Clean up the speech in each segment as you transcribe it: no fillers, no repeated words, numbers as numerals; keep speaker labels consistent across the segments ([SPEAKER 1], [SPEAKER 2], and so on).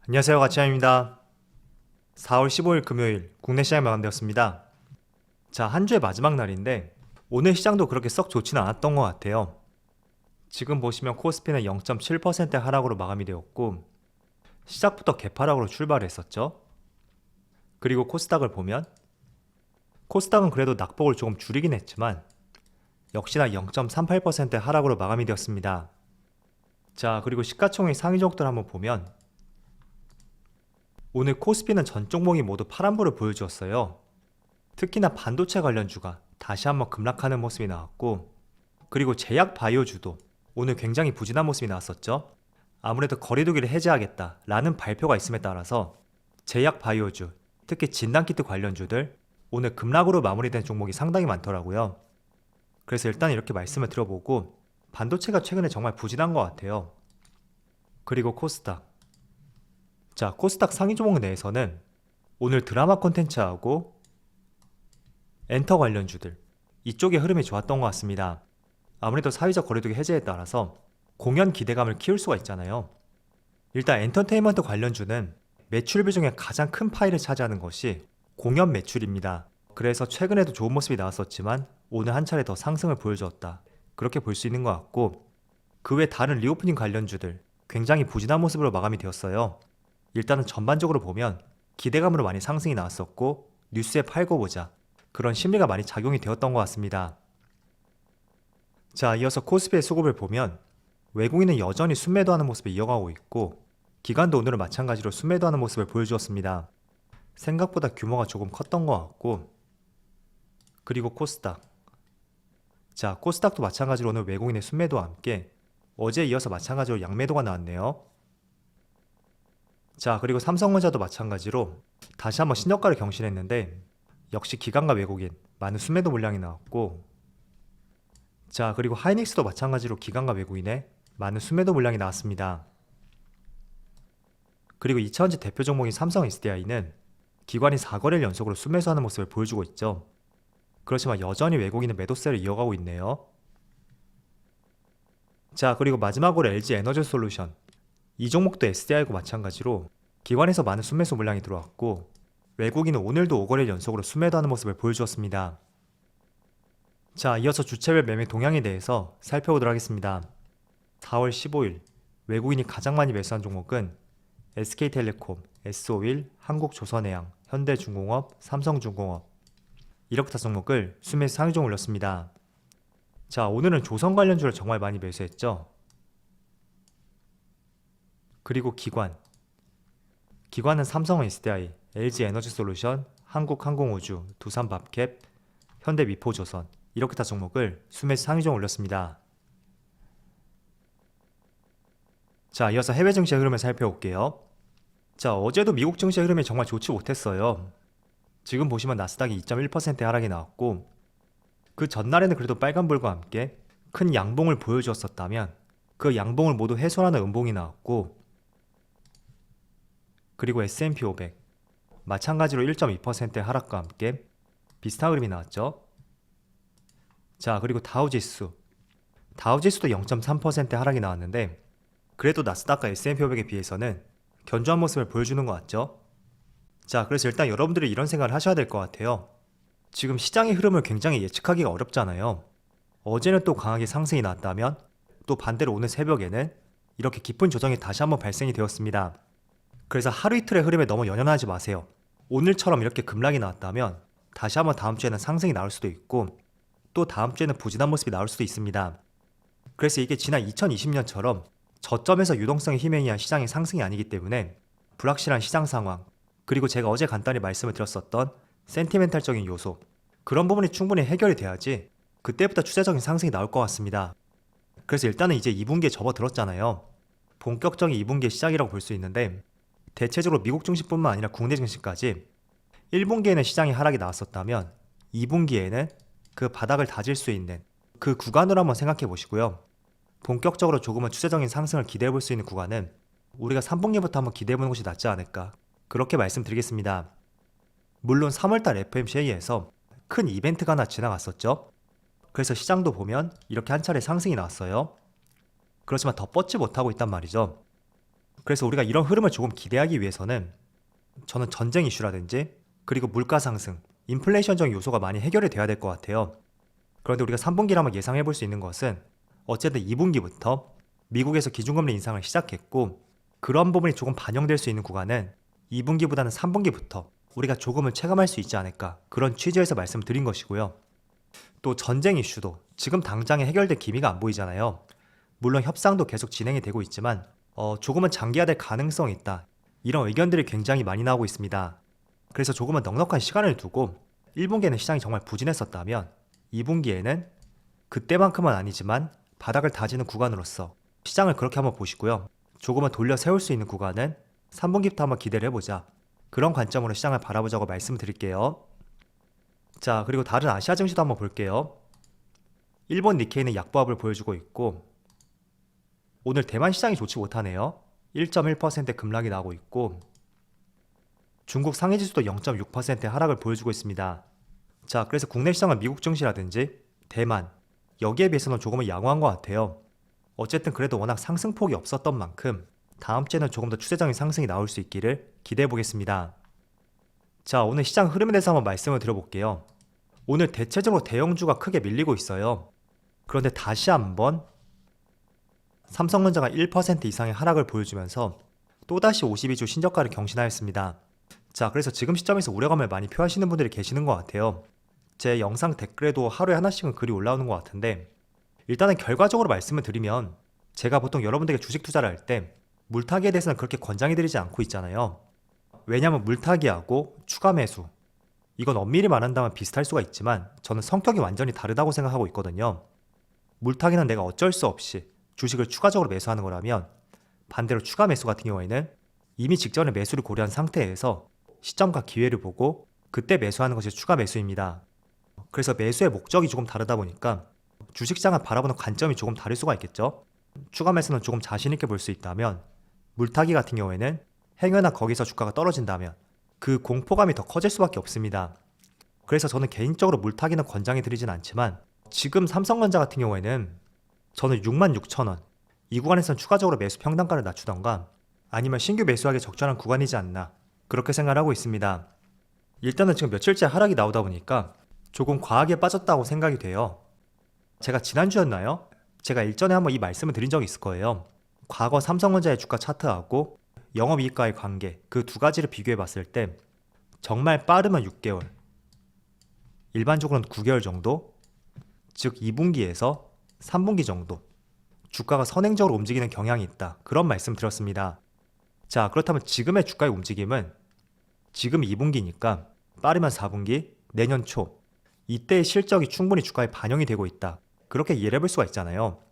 [SPEAKER 1] 안녕하세요, 가치아입니다. 4월 15일 금요일 국내 시장이 마감되었습니다. 자, 한 주의 마지막 날인데 오늘 시장도 그렇게 썩 좋지는 않았던 것 같아요. 지금 보시면 코스피는 0.7% 하락으로 마감이 되었고 시작부터 개파락으로 출발했었죠. 그리고 코스닥을 보면 코스닥은 그래도 낙폭을 조금 줄이긴 했지만 역시나 0.38% 하락으로 마감이 되었습니다. 자, 그리고 시가총액 상위 종목들 한번 보면 오늘 코스피는 전 종목이 모두 파란불을 보여주었어요. 특히나 반도체 관련주가 다시 한번 급락하는 모습이 나왔고, 그리고 제약 바이오주도 오늘 굉장히 부진한 모습이 나왔었죠. 아무래도 거리두기를 해제하겠다라는 발표가 있음에 따라서 제약 바이오주, 특히 진단키트 관련주들 오늘 급락으로 마무리된 종목이 상당히 많더라고요. 그래서 일단 이렇게 말씀을 드려보고 반도체가 최근에 정말 부진한 것 같아요. 그리고 코스닥. 자, 코스닥 상위 종목 내에서는 오늘 드라마 콘텐츠하고 엔터 관련주들 이쪽의 흐름이 좋았던 것 같습니다. 아무래도 사회적 거리두기 해제에 따라서 공연 기대감을 키울 수가 있잖아요. 일단 엔터테인먼트 관련주는 매출비 중에 가장 큰 파일을 차지하는 것이 공연 매출입니다. 그래서 최근에도 좋은 모습이 나왔었지만 오늘 한 차례 더 상승을 보여주었다, 그렇게 볼 수 있는 것 같고, 그 외 다른 리오프닝 관련주들 굉장히 부진한 모습으로 마감이 되었어요. 일단은 전반적으로 보면 기대감으로 많이 상승이 나왔었고 뉴스에 팔고 보자, 그런 심리가 많이 작용이 되었던 것 같습니다. 자, 이어서 코스피의 수급을 보면 외국인은 여전히 순매도하는 모습을 이어가고 있고 기관도 오늘은 마찬가지로 순매도하는 모습을 보여주었습니다. 생각보다 규모가 조금 컸던 것 같고, 그리고 코스닥. 자, 코스닥도 마찬가지로 오늘 외국인의 순매도와 함께 어제에 이어서 마찬가지로 양매도가 나왔네요. 자, 그리고 삼성전자도 마찬가지로 다시 한번 신저가를 경신했는데 역시 기관과 외국인 많은 순매도 물량이 나왔고, 자, 그리고 하이닉스도 마찬가지로 기관과 외국인의 많은 순매도 물량이 나왔습니다. 그리고 2차전지 대표 종목인 삼성 SDI는 기관이 4거래일 연속으로 순매수하는 모습을 보여주고 있죠. 그렇지만 여전히 외국인은 매도세를 이어가고 있네요. 자, 그리고 마지막으로 LG 에너지 솔루션, 이 종목도 SDI하고 마찬가지로 기관에서 많은 순매수 물량이 들어왔고 외국인은 오늘도 5거래일 연속으로 순매도하는 모습을 보여주었습니다. 자, 이어서 주체별 매매 동향에 대해서 살펴보도록 하겠습니다. 4월 15일 외국인이 가장 많이 매수한 종목은 SK텔레콤, S51, 한국조선해양, 현대중공업, 삼성중공업, 이렇게 다 종목을 순매수 상위종 올렸습니다. 자, 오늘은 조선 관련주를 정말 많이 매수했죠. 그리고 기관은 삼성 SDI, LG 에너지솔루션, 한국항공우주, 두산밥캡, 현대미포조선, 이렇게 다 종목을 순매수 상위종 올렸습니다. 자, 이어서 해외 증시의 흐름을 살펴볼게요. 자, 어제도 미국 증시의 흐름이 정말 좋지 못했어요. 지금 보시면 나스닥이 2.1% 하락이 나왔고 그 전날에는 그래도 빨간불과 함께 큰 양봉을 보여주었었다면 그 양봉을 모두 해소하는 음봉이 나왔고, 그리고 S&P 500 마찬가지로 1.2%의 하락과 함께 비슷한 흐름이 나왔죠. 자, 그리고 다우지수도 0.3% 하락이 나왔는데 그래도 나스닥과 S&P 500에 비해서는 견조한 모습을 보여주는 것 같죠. 자, 그래서 일단 여러분들이 이런 생각을 하셔야 될 것 같아요. 지금 시장의 흐름을 굉장히 예측하기가 어렵잖아요. 어제는 또 강하게 상승이 나왔다면 또 반대로 오늘 새벽에는 이렇게 깊은 조정이 다시 한번 발생이 되었습니다. 그래서 하루 이틀의 흐름에 너무 연연하지 마세요. 오늘처럼 이렇게 급락이 나왔다면 다시 한번 다음 주에는 상승이 나올 수도 있고 또 다음 주에는 부진한 모습이 나올 수도 있습니다. 그래서 이게 지난 2020년처럼 저점에서 유동성의 힘에 의한 시장의 상승이 아니기 때문에 불확실한 시장 상황, 그리고 제가 어제 간단히 말씀을 드렸었던 센티멘탈적인 요소, 그런 부분이 충분히 해결이 돼야지 그때부터 추세적인 상승이 나올 것 같습니다. 그래서 일단은 이제 2분기에 접어들었잖아요. 본격적인 2분기의 시작이라고 볼 수 있는데 대체적으로 미국 증시뿐만 아니라 국내 증시까지 1분기에는 시장이 하락이 나왔었다면 2분기에는 그 바닥을 다질 수 있는 그 구간으로 한번 생각해 보시고요. 본격적으로 조금은 추세적인 상승을 기대해 볼 수 있는 구간은 우리가 3분기부터 한번 기대해 보는 것이 낫지 않을까, 그렇게 말씀드리겠습니다. 물론 3월달 FOMC 회의에서 큰 이벤트가 하나 지나갔었죠. 그래서 시장도 보면 이렇게 한 차례 상승이 나왔어요. 그렇지만 더 뻗지 못하고 있단 말이죠. 그래서 우리가 이런 흐름을 조금 기대하기 위해서는 저는 전쟁 이슈라든지 그리고 물가 상승, 인플레이션적인 요소가 많이 해결이 돼야 될 것 같아요. 그런데 우리가 3분기를 한번 예상해 볼 수 있는 것은 어쨌든 2분기부터 미국에서 기준금리 인상을 시작했고 그런 부분이 조금 반영될 수 있는 구간은 2분기보다는 3분기부터 우리가 조금은 체감할 수 있지 않을까 그런 취지에서 말씀드린 것이고요. 또 전쟁 이슈도 지금 당장에 해결될 기미가 안 보이잖아요. 물론 협상도 계속 진행이 되고 있지만 조금은 장기화될 가능성이 있다. 이런 의견들이 굉장히 많이 나오고 있습니다. 그래서 조금은 넉넉한 시간을 두고 1분기에는 시장이 정말 부진했었다면 2분기에는 그때만큼은 아니지만 바닥을 다지는 구간으로서 시장을 그렇게 한번 보시고요. 조금은 돌려 세울 수 있는 구간은 3분기부터 한번 기대를 해보자. 그런 관점으로 시장을 바라보자고 말씀드릴게요. 자, 그리고 다른 아시아 증시도 한번 볼게요. 일본 니케이는 약보합을 보여주고 있고 오늘 대만 시장이 좋지 못하네요. 1.1% 급락이 나오고 있고 중국 상해지수도 0.6% 하락을 보여주고 있습니다. 자, 그래서 국내 시장은 미국 증시라든지 대만 여기에 비해서는 조금은 양호한 것 같아요. 어쨌든 그래도 워낙 상승폭이 없었던 만큼 다음 주에는 조금 더 추세적인 상승이 나올 수 있기를 기대해 보겠습니다. 자, 오늘 시장 흐름에 대해서 한번 말씀을 드려볼게요. 오늘 대체적으로 대형주가 크게 밀리고 있어요. 그런데 다시 한번 삼성전자가 1% 이상의 하락을 보여주면서 또다시 52주 신저가를 경신하였습니다. 자, 그래서 지금 시점에서 우려감을 많이 표하시는 분들이 계시는 것 같아요. 제 영상 댓글에도 하루에 하나씩은 글이 올라오는 것 같은데 일단은 결과적으로 말씀을 드리면 제가 보통 여러분들에게 주식 투자를 할 때 물타기에 대해서는 그렇게 권장해드리지 않고 있잖아요. 왜냐하면 물타기하고 추가 매수 이건 엄밀히 말한다면 비슷할 수가 있지만 저는 성격이 완전히 다르다고 생각하고 있거든요. 물타기는 내가 어쩔 수 없이 주식을 추가적으로 매수하는 거라면 반대로 추가 매수 같은 경우에는 이미 직전에 매수를 고려한 상태에서 시점과 기회를 보고 그때 매수하는 것이 추가 매수입니다. 그래서 매수의 목적이 조금 다르다 보니까 주식시장을 바라보는 관점이 조금 다를 수가 있겠죠. 추가 매수는 조금 자신있게 볼 수 있다면 물타기 같은 경우에는 행여나 거기서 주가가 떨어진다면 그 공포감이 더 커질 수밖에 없습니다. 그래서 저는 개인적으로 물타기는 권장해 드리진 않지만 지금 삼성전자 같은 경우에는 저는 66,000원 이 구간에서는 추가적으로 매수 평단가를 낮추던가 아니면 신규 매수하기 적절한 구간이지 않나 그렇게 생각을 하고 있습니다. 일단은 지금 며칠째 하락이 나오다 보니까 조금 과하게 빠졌다고 생각이 돼요. 제가 지난주였나요? 제가 일전에 한번 이 말씀을 드린 적이 있을 거예요. 과거 삼성전자의 주가 차트하고 영업이익과의 관계 그 두 가지를 비교해 봤을 때 정말 빠르면 6개월 일반적으로는 9개월 정도 즉 2분기에서 3분기 정도 주가가 선행적으로 움직이는 경향이 있다 그런 말씀 드렸습니다. 자, 그렇다면 지금의 주가의 움직임은 지금 2분기니까 빠르면 4분기 내년 초 이때의 실적이 충분히 주가에 반영이 되고 있다 그렇게 이해를 해볼 수가 있잖아요.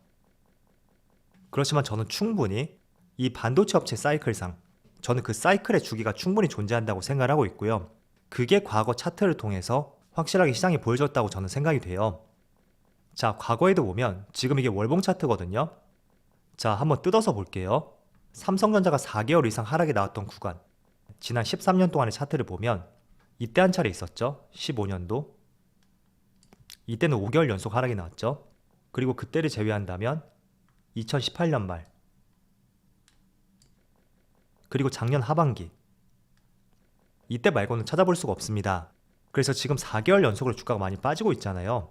[SPEAKER 1] 그렇지만 저는 충분히 이 반도체 업체 사이클상 저는 그 사이클의 주기가 충분히 존재한다고 생각을 하고 있고요. 그게 과거 차트를 통해서 확실하게 시장이 보여줬다고 저는 생각이 돼요. 자, 과거에도 보면 지금 이게 월봉 차트거든요. 자, 한번 뜯어서 볼게요. 삼성전자가 4개월 이상 하락이 나왔던 구간 지난 13년 동안의 차트를 보면 이때 한 차례 있었죠. 15년도 이때는 5개월 연속 하락이 나왔죠. 그리고 그때를 제외한다면 2018년 말 그리고 작년 하반기 이때 말고는 찾아볼 수가 없습니다. 그래서 지금 4개월 연속으로 주가가 많이 빠지고 있잖아요.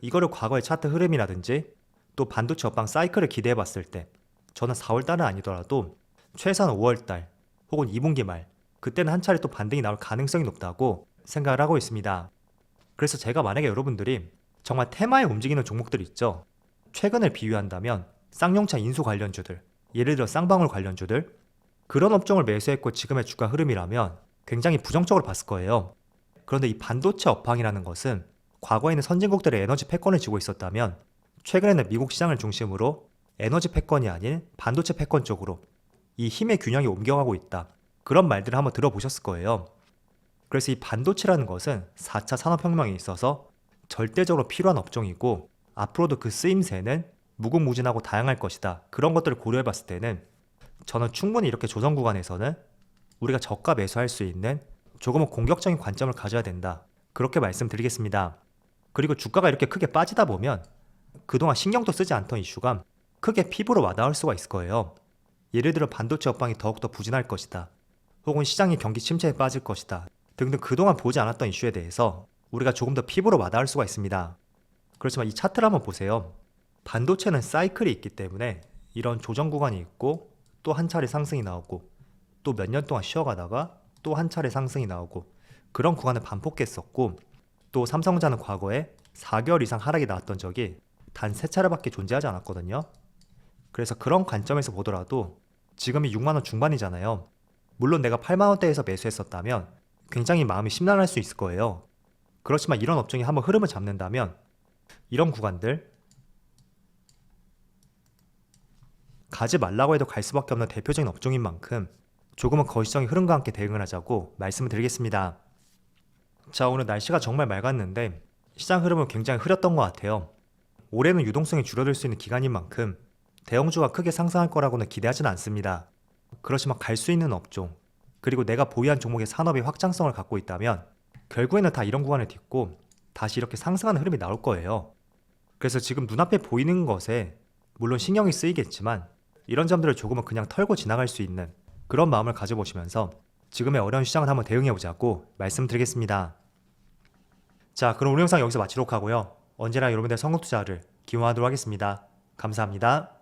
[SPEAKER 1] 이거를 과거의 차트 흐름이라든지 또 반도체 업황 사이클을 기대해 봤을 때 저는 4월달은 아니더라도 최소한 5월달 혹은 2분기 말 그때는 한 차례 또 반등이 나올 가능성이 높다고 생각을 하고 있습니다. 그래서 제가 만약에 여러분들이 정말 테마에 움직이는 종목들 있죠. 최근을 비유한다면 쌍용차 인수 관련주들 예를 들어 쌍방울 관련주들 그런 업종을 매수했고 지금의 주가 흐름이라면 굉장히 부정적으로 봤을 거예요. 그런데 이 반도체 업황이라는 것은 과거에는 선진국들의 에너지 패권을 쥐고 있었다면 최근에는 미국 시장을 중심으로 에너지 패권이 아닌 반도체 패권 쪽으로 이 힘의 균형이 옮겨가고 있다. 그런 말들을 한번 들어보셨을 거예요. 그래서 이 반도체라는 것은 4차 산업혁명에 있어서 절대적으로 필요한 업종이고 앞으로도 그 쓰임새는 무궁무진하고 다양할 것이다. 그런 것들을 고려해 봤을 때는 저는 충분히 이렇게 조정 구간에서는 우리가 저가 매수할 수 있는 조금은 공격적인 관점을 가져야 된다. 그렇게 말씀드리겠습니다. 그리고 주가가 이렇게 크게 빠지다 보면 그동안 신경도 쓰지 않던 이슈가 크게 피부로 와닿을 수가 있을 거예요. 예를 들어 반도체 업황이 더욱더 부진할 것이다. 혹은 시장이 경기 침체에 빠질 것이다. 등등 그동안 보지 않았던 이슈에 대해서 우리가 조금 더 피부로 와닿을 수가 있습니다. 그렇지만 이 차트를 한번 보세요. 반도체는 사이클이 있기 때문에 이런 조정 구간이 있고 또 한 차례 상승이 나오고 또 몇 년 동안 쉬어가다가 또 한 차례 상승이 나오고 그런 구간을 반복했었고 또 삼성전자는 과거에 4개월 이상 하락이 나왔던 적이 단 3차례밖에 존재하지 않았거든요. 그래서 그런 관점에서 보더라도 지금이 6만원 중반이잖아요. 물론 내가 8만원대에서 매수했었다면 굉장히 마음이 심란할 수 있을 거예요. 그렇지만 이런 업종이 한번 흐름을 잡는다면 이런 구간들 가지 말라고 해도 갈 수밖에 없는 대표적인 업종인 만큼 조금은 거시적인 흐름과 함께 대응을 하자고 말씀을 드리겠습니다. 자, 오늘 날씨가 정말 맑았는데 시장 흐름은 굉장히 흐렸던 것 같아요. 올해는 유동성이 줄어들 수 있는 기간인 만큼 대형주가 크게 상승할 거라고는 기대하지는 않습니다. 그렇지만 갈 수 있는 업종 그리고 내가 보유한 종목의 산업이 확장성을 갖고 있다면 결국에는 다 이런 구간을 딛고 다시 이렇게 상승하는 흐름이 나올 거예요. 그래서 지금 눈앞에 보이는 것에 물론 신경이 쓰이겠지만 이런 점들을 조금은 그냥 털고 지나갈 수 있는 그런 마음을 가져보시면서 지금의 어려운 시장을 한번 대응해보자고 말씀드리겠습니다. 자, 그럼 오늘 영상 여기서 마치도록 하고요. 언제나 여러분들의 성공 투자를 기원하도록 하겠습니다. 감사합니다.